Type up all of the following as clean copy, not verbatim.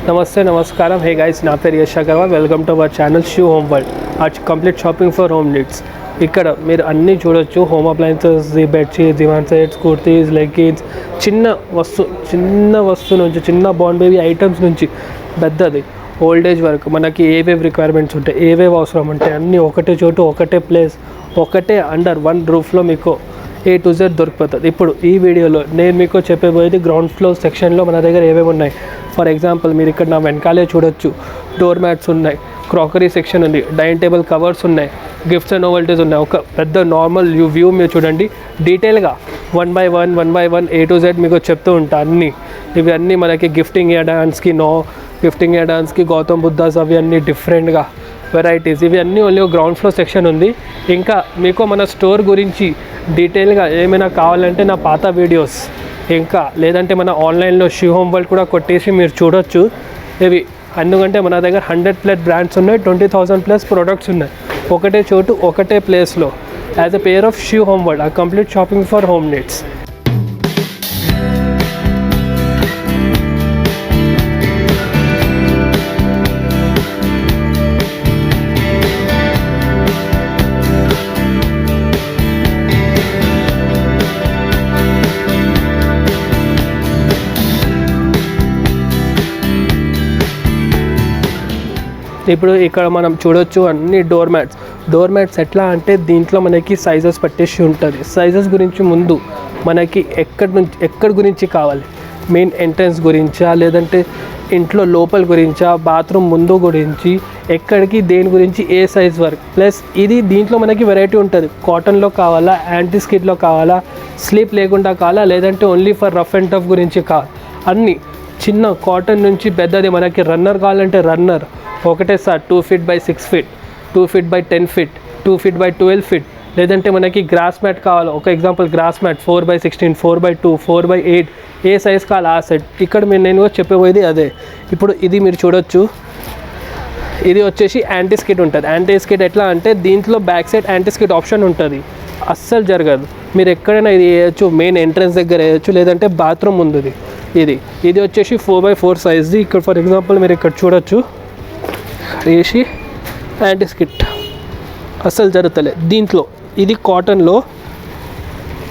నమస్తే నమస్కారం. Hey guys, నా పేరు Yash Agarwal. Welcome to our channel shoe home world. Arch complete shopping for home needs. ఇక్కడ మీరు అన్నీ చూడొచ్చు. హోమ్ అప్లయన్సెస్, బెడ్షీట్స్, దివాన్ సెట్స్, కుర్తీస్, లెగ్గిన్స్, చిన్న వస్తువు నుంచి, చిన్న బాండ్ బేబీ ఐటమ్స్ నుంచి పెద్దది ఓల్డేజ్ వరకు మనకి ఏవేవి రిక్వైర్మెంట్స్ ఉంటాయి, ఏవేవి అవసరం ఉంటాయి, అన్నీ ఒకటే చోటు, ఒకటే ప్లేస్, ఒకటే అండర్ వన్ రూఫ్లో మీకు A to Z దొరికిపోతుంది. ఇప్పుడు ఈ వీడియోలో నేను మీకు చెప్పబోయేది గ్రౌండ్ ఫ్లోర్ సెక్షన్లో మన దగ్గర ఏమేమి ఉన్నాయి. ఫర్ ఎగ్జాంపుల్ మీరు ఇక్కడ నా వెనకాలే చూడొచ్చు. డోర్ మ్యాట్స్ ఉన్నాయి, క్రాకరీ సెక్షన్ ఉంది, డైనింగ్ టేబుల్ కవర్స్ ఉన్నాయి, గిఫ్ట్స్ అండ్ నోవెల్టీస్ ఉన్నాయి. ఒక పెద్ద నార్మల్ వ్యూ మీరు చూడండి. డీటెయిల్గా one by one A to Z మీకు చెప్తూ ఉంటా. ఇవి అన్నీ మనకి గిఫ్టింగ్ ఎడాన్స్కి గౌతమ్ బుద్ధాస్ అవి అన్నీ డిఫరెంట్గా వెరైటీస్. ఇవి అన్నీ ఓన్లీ గ్రౌండ్ ఫ్లోర్ సెక్షన్ ఉంది. ఇంకా మీకు మన స్టోర్ గురించి డీటెయిల్గా ఏమైనా కావాలంటే నా పాత వీడియోస్, ఇంకా లేదంటే మన ఆన్లైన్లో షూ హోమ్ వరల్డ్ కూడా కొట్టేసి మీరు చూడొచ్చు. ఇవి ఎందుకంటే మన దగ్గర 100+ బ్రాండ్స్ ఉన్నాయి, 20,000+ ప్రొడక్ట్స్ ఉన్నాయి. ఒకటే చోటు, ఒకటే ప్లేస్లో. As a pair of shoe home world, a complete shopping for home needs. ఇప్పుడు ఇక్కడ మనం చూడొచ్చు అన్ని డోర్ మ్యాట్స్ ఎట్లా అంటే దీంట్లో మనకి సైజెస్ పట్టేసి ఉంటుంది. సైజెస్ గురించి ముందు మనకి ఎక్కడి గురించి కావాలి, మెయిన్ ఎంట్రన్స్ గురించా, లేదంటే ఇంట్లో లోపల గురించా, బాత్రూమ్ ముందు గురించి, ఎక్కడికి దేని గురించి, ఏ సైజ్ వరకు. ప్లస్ ఇది దీంట్లో మనకి వెరైటీ ఉంటుంది. కాటన్లో కావాలా, యాంటీ స్కిడ్లో కావాలా, స్లీప్ లేకుండా కావాలా, లేదంటే only for rough and tough గురించి కావాలి. అన్నీ చిన్న కాటన్ నుంచి పెద్దది మనకి రన్నర్ కావాలంటే రన్నర్ ఒకటే sir 2 feet by 6 feet, 2 feet by 10 feet, 2 feet by 12 feet. లేదంటే మనకి గ్రాస్ మ్యాట్ కావాలి. ఒక example grass mat 4x16, 4x2, 4x8, ఏ సైజ్ కావాలి ఆ సెట్. ఇక్కడ నేను చెప్పబోయేది అదే. ఇప్పుడు ఇది మీరు చూడొచ్చు. ఇది వచ్చేసి యాంటీ స్కిడ్ ఉంటుంది. యాంటీ స్కిడ్ ఎట్లా అంటే దీంట్లో back side anti skid option ఉంటుంది. అస్సలు జరగదు. మీరు ఎక్కడైనా ఇది వేయచ్చు, మెయిన్ ఎంట్రన్స్ దగ్గర వేయచ్చు, లేదంటే బాత్రూమ్ ముందుది. ఇది వచ్చేసి 4x4 సైజ్ది. ఇక్కడ ఫర్ ఎగ్జాంపుల్ మీరు ఇక్కడ చూడొచ్చు. వేసి యాంటీ స్కిట్ అస్సలు జరుగుతలే. దీంట్లో ఇది కాటన్లో.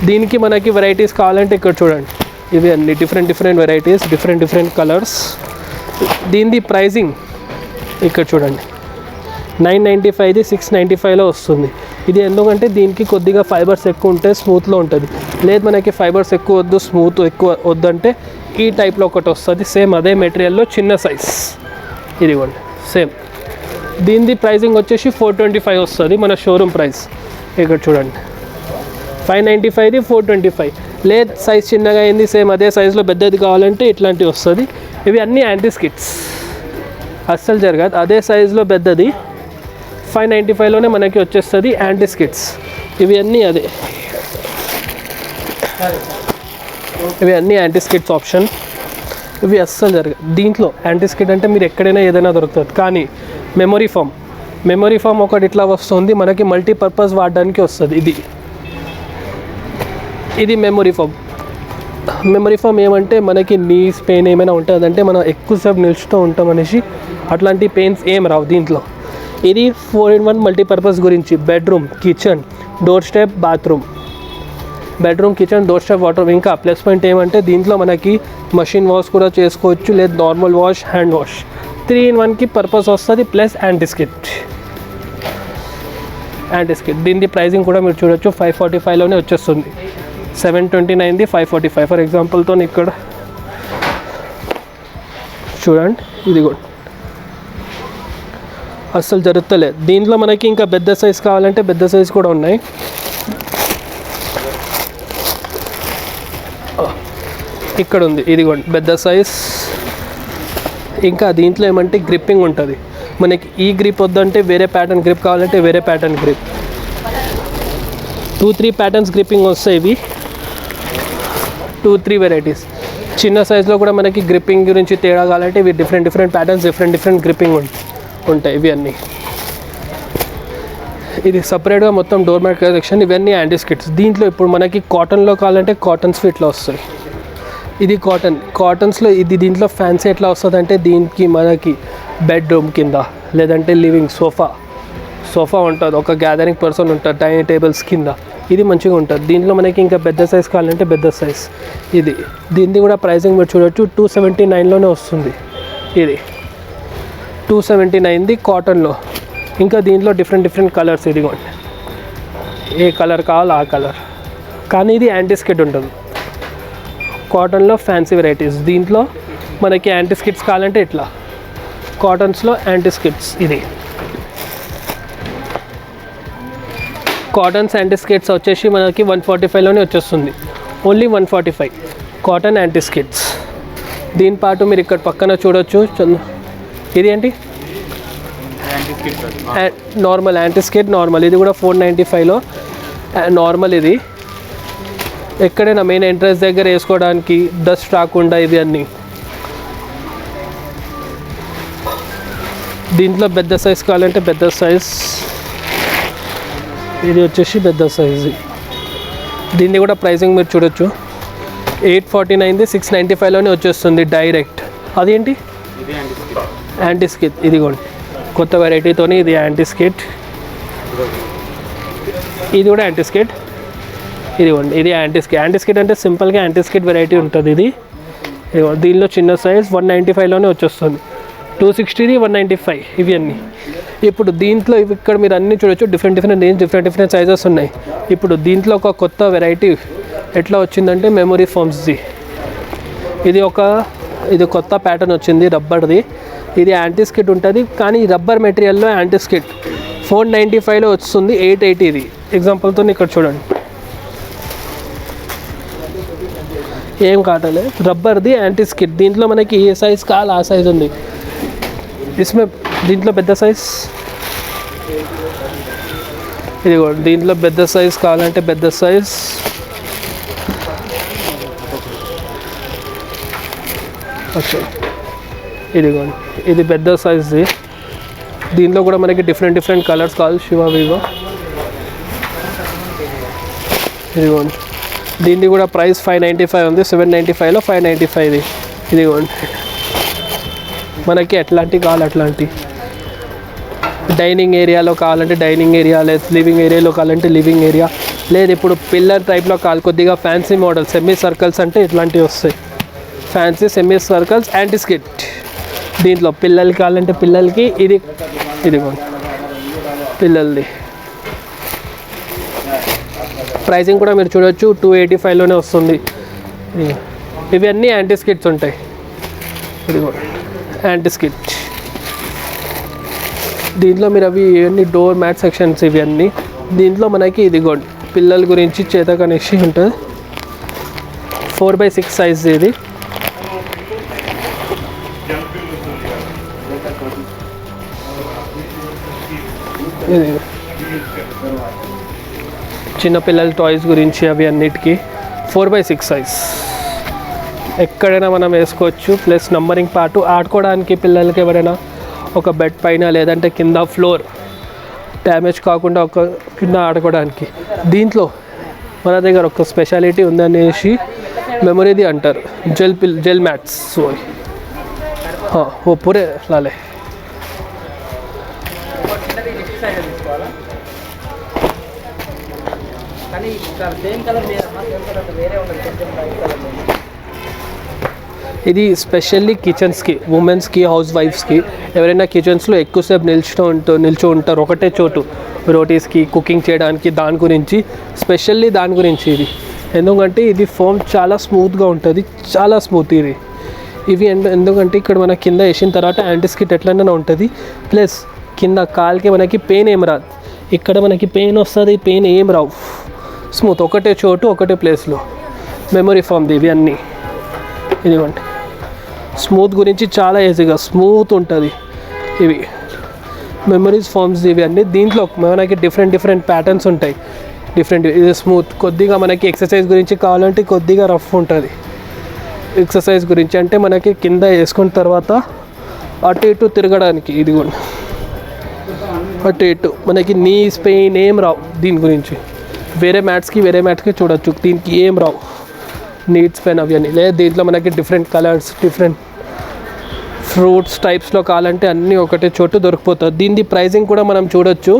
దీనికి మనకి వెరైటీస్ కావాలంటే ఇక్కడ చూడండి. ఇవి అన్ని డిఫరెంట్ వెరైటీస్, డిఫరెంట్ కలర్స్. దీనిది ప్రైజింగ్ ఇక్కడ చూడండి. 995ది 695లో వస్తుంది. ఇది ఎందుకంటే దీనికి కొద్దిగా ఫైబర్స్ ఎక్కువ ఉంటే స్మూత్లో ఉంటుంది. లేదు మనకి ఫైబర్స్ ఎక్కువ వద్దు, స్మూత్ ఎక్కువ వద్దంటే ఈ టైప్లో ఒకటి వస్తుంది. సేమ్ అదే మెటీరియల్లో చిన్న సైజ్. ఇదిగోండి సేమ్. దీనిది ప్రైజింగ్ వచ్చేసి 425 వస్తుంది మన షోరూమ్ ప్రైస్. ఇక్కడ చూడండి 595ది 425. లేదు సైజ్ చిన్నగా అయింది, సేమ్ అదే సైజులో పెద్దది కావాలంటే ఇట్లాంటివి వస్తుంది. ఇవి అన్నీ యాంటీ స్కిట్స్, అస్సలు జరగదు. అదే సైజులో పెద్దది 595లోనే మనకి వచ్చేస్తుంది యాంటీ స్కిట్స్. ఇవి అన్నీ యాంటీ స్కిట్స్ ఆప్షన్. ఇవి అస్సలు జరగదు. దీంట్లో యాంటీ స్కిడ్ అంటే మీరు ఎక్కడైనా ఏదైనా దొరుకుతుంది. కానీ మెమొరీ ఫామ్ ఒకటి ఇట్లా వస్తుంది, మనకి మల్టీపర్పస్ వాడడానికి వస్తుంది. ఇది మెమొరీ ఫామ్ ఏమంటే మనకి నీస్ పెయిన్ ఏమైనా ఉంటుంది అంటే మనం ఎక్కువసేపు నిలుచుతూ ఉంటాం అనేసి అట్లాంటి పెయిన్స్ ఏం రావు దీంట్లో. ఇది 4-in-1 మల్టీపర్పస్ గురించి. Bedroom, kitchen, door step, bathroom. Bedroom, kitchen, door step, water. ఇంకా ప్లస్ పాయింట్ ఏమంటే దీంట్లో మనకి మషిన్ వాష్ కూడా చేసుకోవచ్చు, లేదు నార్మల్ వాష్, హ్యాండ్ వాష్. 3-in-1కి పర్పస్ వస్తుంది. Plus anti skid. దీని ప్రైజింగ్ కూడా మీరు చూడొచ్చు. 545లోనే వచ్చేస్తుంది. 729ది 545. ఫర్ ఎగ్జాంపుల్తో ఇక్కడ చూడండి. ఇది కూడా అస్సలు జరుగుతలేదు. దీంట్లో మనకి ఇంకా పెద్ద సైజ్ కావాలంటే పెద్ద సైజ్ కూడా ఉన్నాయి. ఇక్కడ ఉంది, ఇదిగోండి పెద్ద సైజ్. ఇంకా దీంట్లో ఏమంటే గ్రిప్పింగ్ ఉంటుంది. మనకి ఈ గ్రిప్ వద్దంటే వేరే ప్యాటర్న్ గ్రిప్ కావాలంటే వేరే ప్యాటర్న్ గ్రిప్. 2-3 ప్యాటర్న్స్ గ్రిప్పింగ్ వస్తాయి. ఇవి 2-3 వెరైటీస్. చిన్న సైజులో కూడా మనకి గ్రిప్పింగ్ గురించి తేడా కావాలంటే ఇవి డిఫరెంట్ ప్యాటర్న్స్, డిఫరెంట్ గ్రిప్పింగ్ ఉంటాయి. ఇవి అన్నీ ఇది సపరేట్గా మొత్తం డోర్ మ్యాట్ సెక్షన్. ఇవన్నీ యాంటీ స్కిట్స్. దీంట్లో ఇప్పుడు మనకి కాటన్లో కావాలంటే కాటన్ స్వీట్లో వస్తాయి. ఇది కాటన్స్లో ఇది దీంట్లో ఫ్యాన్సీ ఎట్లా వస్తుంది అంటే దీనికి మనకి బెడ్రూమ్ కింద లేదంటే లివింగ్ సోఫా ఉంటుంది, ఒక గ్యాదరింగ్ పర్సన్ ఉంటారు డైనింగ్ టేబుల్స్ కింద, ఇది మంచిగా ఉంటుంది. దీంట్లో మనకి ఇంకా పెద్ద సైజ్ కావాలంటే పెద్ద సైజ్. దీనిది కూడా ప్రైసింగ్ మీరు చూడొచ్చు 279లోనే వస్తుంది. ఇది 279ది కాటన్లో. ఇంకా దీంట్లో డిఫరెంట్ కలర్స్, ఇదిగోండి ఏ కలర్ కావాలో ఆ కలర్. కానీ ఇది యాంటీ స్కిట్ ఉంటుంది కాటన్లో, ఫ్యాన్సీ వెరైటీస్. దీంట్లో మనకి యాంటీ స్కిట్స్ కావాలంటే ఇట్లా కాటన్స్లో యాంటీ స్కిట్స్. ఇది కాటన్స్ యాంటీ స్కిట్స్ వచ్చేసి మనకి 145లోనే వచ్చేస్తుంది. Only 145 cotton anti skits. దీని పాటు మీరు ఇక్కడ పక్కన చూడొచ్చు. ఇది ఏంటి నార్మల్ యాంటీ స్కిట్ నార్మల్. ఇది కూడా 495లో నార్మల్. ఇది ఎక్కడైనా మెయిన్ ఎంట్రన్స్ దగ్గర వేసుకోవడానికి, డస్ట్ రాకుండా ఇది అన్నీ. దీంట్లో పెద్ద సైజ్ కావాలంటే పెద్ద సైజ్. ఇది వచ్చేసి పెద్ద సైజు. దీన్ని కూడా ప్రైసింగ్ మీరు చూడొచ్చు 849ది 695లోనే వచ్చేస్తుంది డైరెక్ట్. అదేంటి యాంటీ స్కిట్. ఇదిగోండి కొత్త వెరైటీతోని ఇది యాంటీ స్కిట్. ఇది కూడా యాంటీ స్కిట్. ఇదిగోండి ఇది యాంటీ స్కిట్ అంటే సింపుల్గా యాంటీ స్కిట్ వెరైటీ ఉంటుంది. ఇది దీనిలో చిన్న సైజ్ 195లోనే వచ్చేస్తుంది. 260ది 195 ఇవి అన్నీ. ఇప్పుడు దీంట్లో ఇక్కడ మీరు అన్నీ చూడొచ్చు డిఫరెంట్ రేంజ్, డిఫరెంట్ సైజెస్ ఉన్నాయి. ఇప్పుడు దీంట్లో ఒక కొత్త వెరైటీ ఎట్లా వచ్చిందంటే మెమరీ ఫోమ్స్ది. ఇది కొత్త ప్యాటర్న్ వచ్చింది రబ్బర్ది. ఇది యాంటీ స్కిట్ ఉంటుంది కానీ రబ్బర్ మెటీరియల్లో యాంటీ స్కిట్ 495లో వస్తుంది. 880 ఇది. ఎగ్జాంపుల్తో ఇక్కడ చూడండి ఏం కాటలే రబ్బర్ది యాంటీ స్కిట్. దీంట్లో మనకి ఏ సైజ్ కావాలి ఆ సైజ్ ఉంది. దీంట్లో పెద్ద సైజ్. ఇది కూడా దీంట్లో పెద్ద సైజ్ కావాలంటే పెద్ద సైజ్. ఓకే ఇదిగోండి ఇది పెద్ద సైజ్ది. దీంట్లో కూడా మనకి డిఫరెంట్ కలర్స్ కావాలి. వివో ఇదిగోండి దీన్ని కూడా ప్రైస్ 595 ఉంది. 795లో 595 ఇదిగోండి. మనకి ఎట్లాంటివి కావాలి అట్లాంటి. డైనింగ్ ఏరియాలో కావాలంటే డైనింగ్ ఏరియా, లేదు లివింగ్ ఏరియాలో కావాలంటే లివింగ్ ఏరియా, లేదు ఇప్పుడు పిల్లర్ టైప్లో కావాలి కొద్దిగా ఫ్యాన్సీ మోడల్ సెమీ సర్కిల్స్ అంటే ఇట్లాంటివి వస్తాయి. Fancy semi circles anti skit. దీంట్లో పిల్లలకి కావాలంటే పిల్లలకి ఇదిగోండి పిల్లలది. ప్రైసింగ్ కూడా మీరు చూడొచ్చు 285లోనే వస్తుంది. ఇవి అన్నీ యాంటీ స్కిట్స్ ఉంటాయి. ఇదిగోండి యాంటీ స్కిట్. దీంట్లో మీరు ఇవన్నీ డోర్ మ్యాట్ సెక్షన్స్ ఇవన్నీ. దీంట్లో మనకి ఇదిగోండి పిల్లల గురించి చేతకనేసి ఉంటుంది. 4x6 సైజ్ ఇది. చిన్నపిల్లల టాయ్స్ గురించి అవి అన్నిటికీ 4x6 సైజ్. ఎక్కడైనా మనం వేసుకోవచ్చు. ప్లస్ నంబరింగ్ పార్ట్ ఆడుకోవడానికి పిల్లలకి ఎవరైనా ఒక బెడ్ పైన లేదంటే కింద ఫ్లోర్ డ్యామేజ్ కాకుండా ఒక కింద ఆడుకోవడానికి. దీంట్లో మన దగ్గర ఒక స్పెషాలిటీ ఉందనేసి మెమరీది అంటారు జెల్ మ్యాట్స్. ఓ పూరే లాలే ఇది స్పెషల్లీ కిచెన్స్కి, ఉమెన్స్కి, హౌస్ వైఫ్స్కి ఎవరైనా కిచెన్స్లో ఎక్కువసేపు నిల్చో ఉంటారు ఒకటే చోటు రోటీస్కి కుకింగ్ చేయడానికి. దాని గురించి స్పెషల్లీ దాని గురించి ఇది. ఎందుకంటే ఇది ఫోమ్ చాలా స్మూత్గా ఉంటుంది, చాలా స్మూత్ ఇవి ఎందుకంటే ఇక్కడ మన కింద వేసిన తర్వాత యాంటీ స్కిట్ ఎట్లయినా ఉంటుంది. ప్లస్ కింద కాల్కి మనకి పెయిన్ ఏం రాదు. ఇక్కడ మనకి పెయిన్ వస్తుంది, పెయిన్ ఏం రావు. స్మూత్ ఒకటే చోటు ఒకటే ప్లేస్లో. మెమరీ ఫోమ్ది ఇవి అన్నీ. ఇదిగోండి స్మూత్ గురించి చాలా ఈజీగా స్మూత్ ఉంటుంది. ఇవి మెమరీస్ ఫామ్స్ ఇవి అన్నీ. దీంట్లో మనకి డిఫరెంట్ ప్యాటర్న్స్ ఉంటాయి. ఇది స్మూత్. కొద్దిగా మనకి ఎక్సర్సైజ్ గురించి కావాలంటే కొద్దిగా రఫ్ ఉంటుంది. ఎక్సర్సైజ్ గురించి అంటే మనకి కింద వేసుకున్న తర్వాత అటు ఇటు తిరగడానికి. ఇది కూడా అటు ఇటు మనకి నీస్ పెయిన్ ఏం రావు. దీని గురించి వేరే మ్యాట్స్కి చూడొచ్చు, దీనికి ఏం రావు. నీడ్స్ పెన్ అవి అని. లేదా దీంట్లో మనకి డిఫరెంట్ కలర్స్, డిఫరెంట్ ఫ్రూట్స్ టైప్స్లో కావాలంటే అన్నీ ఒకటే చోటు దొరికిపోతుంది. దీని ప్రైజింగ్ కూడా మనం చూడొచ్చు.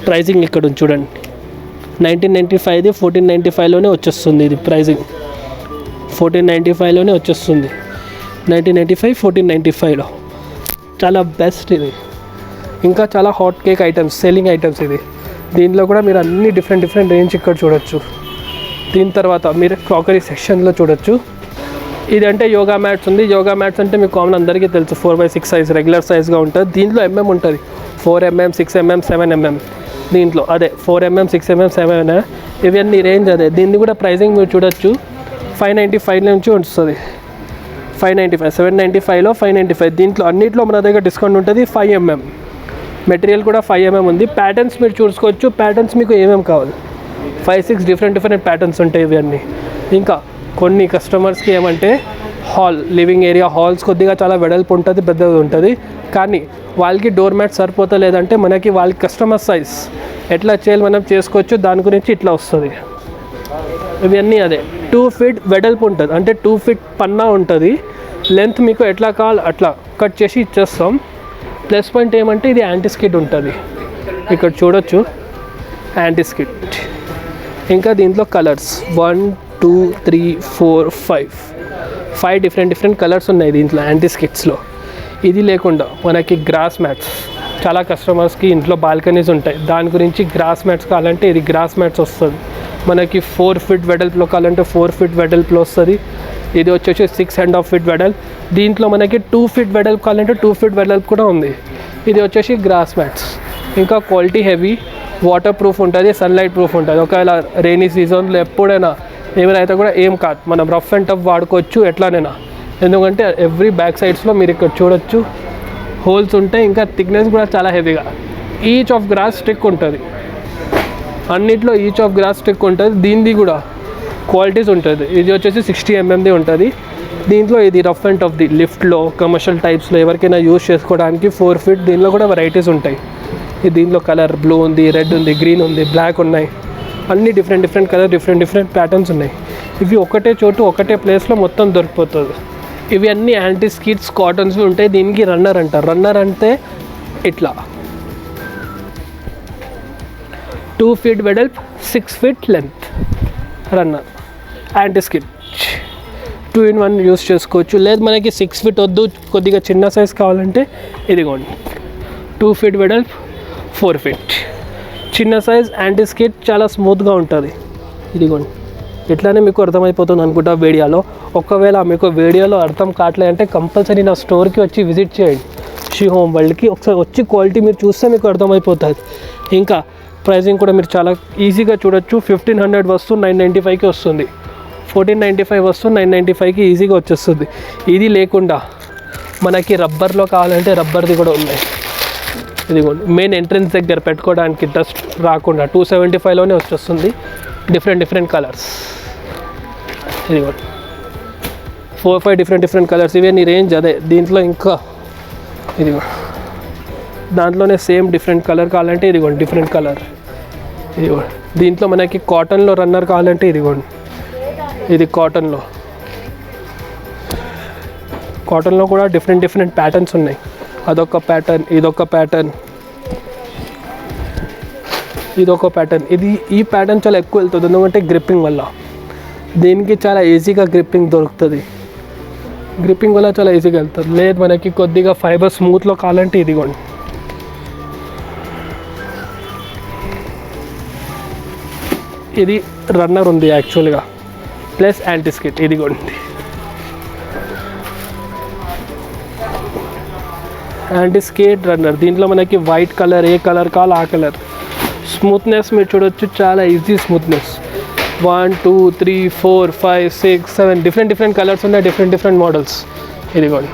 ప్రైజింగ్ ఇక్కడ ఉంది చూడండి, 1995ది 1495లోనే వచ్చేస్తుంది. ఇది ప్రైజింగ్ 1495లోనే వచ్చేస్తుంది. 1995 1495లో చాలా బెస్ట్ ఇది. ఇంకా చాలా hot cake items, selling items ఇది. దీంట్లో కూడా మీరు అన్ని డిఫరెంట్ రేంజ్ ఇక్కడ చూడొచ్చు. దీని తర్వాత మీరు క్రాకరీ సెక్షన్లో చూడొచ్చు. ఇది అంటే యోగా మ్యాట్స్ ఉంది. యోగా మ్యాట్స్ అంటే మీకు కామన్ అందరికీ తెలుసు, 4x6 సైజ్ రెగ్యులర్ సైజ్గా ఉంటుంది. దీంట్లో ఉంటుంది 4mm, 6mm, 7mm. దీంట్లో అదే 4mm, 6mm, 7mm ఇవన్నీ రేంజ్ అదే. దీన్ని కూడా ప్రైజింగ్ మీరు చూడొచ్చు, 595 నుంచి వస్తుంది. 595, 795లో 595. దీంట్లో అన్నింటిలో మన దగ్గర డిస్కౌంట్ ఉంటుంది. 5mm మెటీరియల్ కూడా 5mm ఉంది. ప్యాటర్న్స్ మీరు చూసుకోవచ్చు. ప్యాటర్న్స్ మీకు ఏమేమి కావాలి, 5-6 డిఫరెంట్ ప్యాటర్న్స్ ఉంటాయి ఇవన్నీ. ఇంకా కొన్ని కస్టమర్స్కి ఏమంటే లివింగ్ ఏరియా హాల్స్ కొద్దిగా చాలా వెడల్పు ఉంటుంది, పెద్దది ఉంటుంది. కానీ వాళ్ళకి డోర్ మ్యాట్ సరిపోతలేదంటే మనకి వాళ్ళ కస్టమర్ సైజ్ ఎట్లా చేయాలి మనం చేసుకోవచ్చు. దాని గురించి ఇట్లా వస్తుంది. ఇవన్నీ అదే 2 feet వెడల్పు ఉంటుంది, అంటే 2 feet పన్నా ఉంటుంది. లెంత్ మీకు ఎట్లా కావాలి అట్లా కట్ చేసి ఇచ్చేస్తాం. ప్లస్ పాయింట్ ఏమంటే ఇది యాంటీ స్కిడ్ ఉంటుంది, ఇక్కడ చూడొచ్చు యాంటీ స్కిడ్. ఇంకా దీంట్లో కలర్స్ 1, 2, 3, 4, 5 డిఫరెంట్ కలర్స్ ఉన్నాయి దీంట్లో యాంటీ స్కిడ్స్లో. ఇది లేకుండా మనకి గ్రాస్ మ్యాట్స్, చాలా కస్టమర్స్కి ఇంట్లో బాల్కనీస్ ఉంటాయి, దాని గురించి గ్రాస్ మ్యాట్స్ కావాలంటే ఇది గ్రాస్ మ్యాట్స్ వస్తుంది. మనకి 4 feet వెడల్పులో కావాలంటే 4 feet వెడల్పులో వస్తుంది. ఇది వచ్చేసి 6.5 feet వెడల్పు. దీంట్లో మనకి 2 feet వెడల్పు కావాలంటే 2 feet వెడల్పు కూడా ఉంది. ఇది వచ్చేసి గ్రాస్ మ్యాట్స్. ఇంకా క్వాలిటీ హెవీ, వాటర్ ప్రూఫ్ ఉంటుంది, సన్లైట్ ప్రూఫ్ ఉంటుంది. ఒకవేళ రెయినీ సీజన్లో ఎప్పుడైనా ఏమైనా కూడా ఏం కాదు, మనం రఫ్ అండ్ టఫ్ వాడుకోవచ్చు ఎట్లానైనా. ఎందుకంటే ఎవ్రీ బ్యాక్ సైడ్స్లో మీరు ఇక్కడ చూడొచ్చు హోల్స్ ఉంటాయి. ఇంకా థిక్నెస్ కూడా చాలా హెవీగా. ఈచ్ ఆఫ్ గ్రాస్ స్టిక్ ఉంటుంది, అన్నిట్లో ఈచ్ ఆఫ్ గ్రాస్ స్టిక్ ఉంటుంది. దీనిది కూడా క్వాలిటీస్ ఉంటుంది. ఇది వచ్చేసి 60mm ఉంటుంది. దీంట్లో ఇది రఫ్ అండ్ టఫ్ ది లిఫ్ట్లో, కమర్షియల్ టైప్స్లో ఎవరికైనా యూజ్ చేసుకోవడానికి 4 feet. దీనిలో కూడా వెరైటీస్ ఉంటాయి. దీంట్లో కలర్ బ్లూ ఉంది, రెడ్ ఉంది, గ్రీన్ ఉంది, బ్లాక్ ఉన్నాయి. అన్ని డిఫరెంట్ కలర్, డిఫరెంట్ ప్యాటర్న్స్ ఉన్నాయి. ఇవి ఒకటే చోటు ఒకటే ప్లేస్లో మొత్తం దొరికిపోతుంది. ఇవి అన్ని యాంటీ స్కిడ్స్ కాటన్స్ ఉంటాయి. దీనికి రన్నర్ అంటారు. రన్నర్ అంటే ఇట్లా 2 feet వెడల్పు, 6 feet length runner anti skid. 2-in-1 use చేసుకోవచ్చు. లేదు మనకి 6 feet వద్దు, కొద్దిగా చిన్న సైజ్ కావాలంటే ఇదిగోండి 2 feet వెడల్పు, 4 feet చిన్న సైజ్ యాంటీ స్కిడ్. చాలా స్మూత్గా ఉంటుంది. ఇదిగోండి ఇట్లానే మీకు అర్థమైపోతుంది అనుకుంటా వీడియోలో. ఒకవేళ మీకు వీడియోలో అర్థం కావట్లేదు అంటే కంపల్సరీ నా స్టోర్కి వచ్చి విజిట్ చేయండి, షీ హోమ్ వరల్డ్కి. ఒకసారి వచ్చి క్వాలిటీ మీరు చూస్తే మీకు అర్థమైపోతుంది. ఇంకా ప్రైజింగ్ కూడా మీరు చాలా ఈజీగా చూడొచ్చు. 1500 వస్తువు 995కి వస్తుంది, 1495 వస్తువు 995కి ఈజీగా వచ్చేస్తుంది. ఇది లేకుండా మనకి రబ్బర్లో కావాలంటే రబ్బర్ది కూడా ఉన్నాయి. ఇదిగోండి మెయిన్ ఎంట్రన్స్ దగ్గర పెట్టుకోవడానికి డస్ట్ రాకుండా 275లోనే వచ్చేస్తుంది. Different colours. ఇదిగోండి 4-5 డిఫరెంట్ కలర్స్. ఇవన్నీ రేంజ్ అదే. దీంట్లో ఇంకా ఇదిగో దాంట్లోనే సేమ్ డిఫరెంట్ కలర్ కావాలంటే ఇదిగోండి డిఫరెంట్ కలర్. ఇదిగోండి దీంట్లో మనకి కాటన్లో రన్నర్ కావాలంటే ఇదిగోండి ఇది కాటన్లో కూడా డిఫరెంట్ ప్యాటర్న్స్ ఉన్నాయి. అదొక ప్యాటర్న్, ఇదొక ప్యాటర్న్, ఇదొక ప్యాటర్న్. ఈ ప్యాటర్న్ చాలా ఎక్కువ వెళ్తుంది ఎందుకంటే గ్రిప్పింగ్ వల్ల. దీనికి చాలా ఈజీగా గ్రిప్పింగ్ దొరుకుతుంది. గ్రిప్పింగ్ వల్ల చాలా ఈజీగా వెళ్తుంది. లేదు మనకి కొద్దిగా ఫైబర్ స్మూత్లో కావాలంటే ఇదిగోండి ఇది రన్నర్ ఉంది యాక్చువల్గా, ప్లస్ యాంటీ స్కిడ్. ఇదిగోండి యాంటీ స్కిడ్ రన్నర్. దీంట్లో మనకి వైట్ కలర్, ఏ కలర్ కావాలి ఆ కలర్. స్మూత్నెస్ మీరు చూడొచ్చు, చాలా ఈజీ స్మూత్నెస్. 1, 2, 3, 4, 5, 6, 7 డిఫరెంట్ కలర్స్ ఉన్నాయి, డిఫరెంట్ మోడల్స్. ఇదిగోండి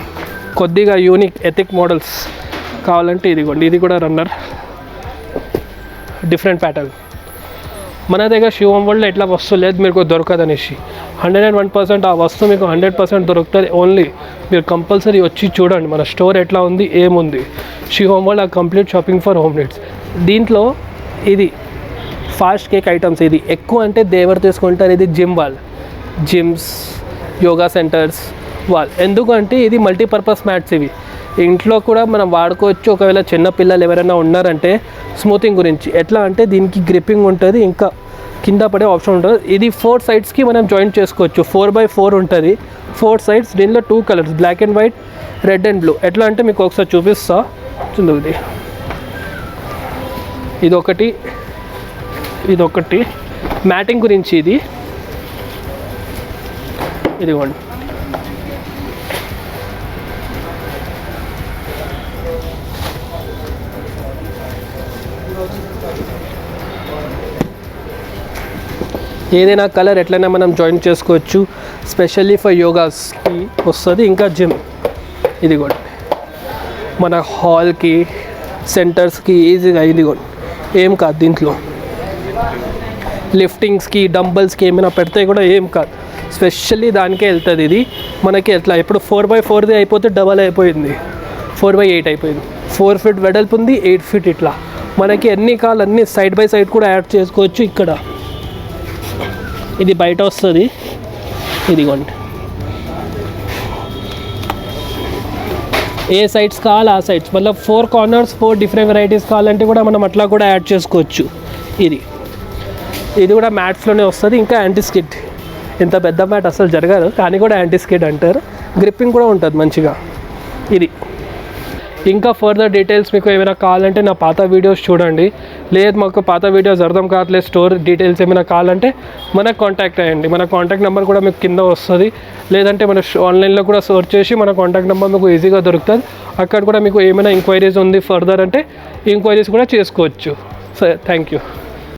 కొద్దిగా యూనిక్ ఎథిక్ మోడల్స్ కావాలంటే ఇదిగోండి ఇది కూడా రన్నర్, డిఫరెంట్ ప్యాటర్న్. మన దగ్గర షీ హోమ్ వరల్డ్లో ఎట్లా వస్తువు లేదు మీకు దొరకదు అనేసి. 101% ఆ వస్తువు మీకు 100% దొరుకుతుంది. ఓన్లీ మీరు కంపల్సరీ వచ్చి చూడండి మన స్టోర్ ఎట్లా ఉంది, ఏముంది. She home world a complete shopping for home needs. దీంట్లో ఇది ఫాస్ట్ కేక్ ఐటమ్స్. ఇది ఎక్కువ అంటే దేవర్ తీసుకుంటారు. ఇది జిమ్ వాళ్ళు, జిమ్స్, యోగా సెంటర్స్ వాళ్ళు. ఎందుకంటే ఇది మల్టీపర్పస్ మ్యాట్స్. ఇవి ఇంట్లో కూడా మనం వాడుకోవచ్చు. ఒకవేళ చిన్న పిల్లలు ఎవరైనా ఉన్నారంటే స్మూతింగ్ గురించి ఎట్లా అంటే దీనికి గ్రిప్పింగ్ ఉంటుంది, ఇంకా కింద పడే ఆప్షన్ ఉంటుంది. ఇది 4 సైడ్స్కి మనం జాయింట్ చేసుకోవచ్చు. 4x4 ఉంటుంది, 4 సైడ్స్. దీనిలో 2 colours, black and white, red and blue. ఎట్లా అంటే మీకు ఒకసారి చూపిస్తా చూడండి. ఇదొకటి మ్యాటింగ్ గురించి. ఇదిగోండి. ఏదైనా కలర్ ఎట్లయినా మనం జాయిన్ చేసుకోవచ్చు. స్పెషల్లీ ఫర్ యోగాస్కి వస్తుంది, ఇంకా జిమ్. ఇదిగోండి మన హాల్కి, సెంటర్స్కి ఈజీగా. ఇదిగోండి ఏం కాదు, దీంట్లో లిఫ్టింగ్స్కి, డంబల్స్కి ఏమైనా పెడితే కూడా ఏం కాదు. స్పెషల్లీ దానికే వెళ్తుంది. ఇది మనకి ఎట్లా ఇప్పుడు 4x4ది అయిపోతే డబల్ అయిపోయింది, 4x8 అయిపోయింది. 4 ఫీట్ వెడల్పు ఉంది, 8 ఫీట్. ఇట్లా మనకి ఎన్ని కావాలి అన్ని సైడ్ బై సైడ్ కూడా యాడ్ చేసుకోవచ్చు. ఇక్కడ ఇది బయట వస్తుంది. ఇదిగోండి ఏ సైడ్స్ కావాలి ఆ సైడ్స్, మళ్ళీ 4 కార్నర్స్ 4 డిఫరెంట్ వెరైటీస్ కావాలంటే కూడా మనం అట్లా కూడా యాడ్ చేసుకోవచ్చు. ఇది కూడా మ్యాట్స్లోనే వస్తుంది. ఇంకా యాంటీ స్కిడ్. ఇంత పెద్ద మ్యాట్ అసలు జరగదు, కానీ కూడా యాంటీ స్కిడ్ అంటారు. గ్రిప్పింగ్ కూడా ఉంటుంది మంచిగా. ఇది ఇంకా ఫర్దర్ డీటెయిల్స్ మీకు ఏమైనా కావాలంటే నా పాత వీడియోస్ చూడండి. లేదు మాకు పాత వీడియోస్ అర్థం కావట్లేదు, స్టోర్ డీటెయిల్స్ ఏమైనా కావాలంటే మనకు కాంటాక్ట్ అయ్యండి. మన కాంటాక్ట్ నెంబర్ కూడా మీకు కింద వస్తుంది. లేదంటే మన ఆన్లైన్లో కూడా సర్చ్ చేసి మన కాంటాక్ట్ నెంబర్ మీకు ఈజీగా దొరుకుతుంది. అక్కడ కూడా మీకు ఏమైనా ఎంక్వైరీస్ ఉంది ఫర్దర్ అంటే ఎంక్వైరీస్ కూడా చేసుకోవచ్చు. సరే, థ్యాంక్ యూ.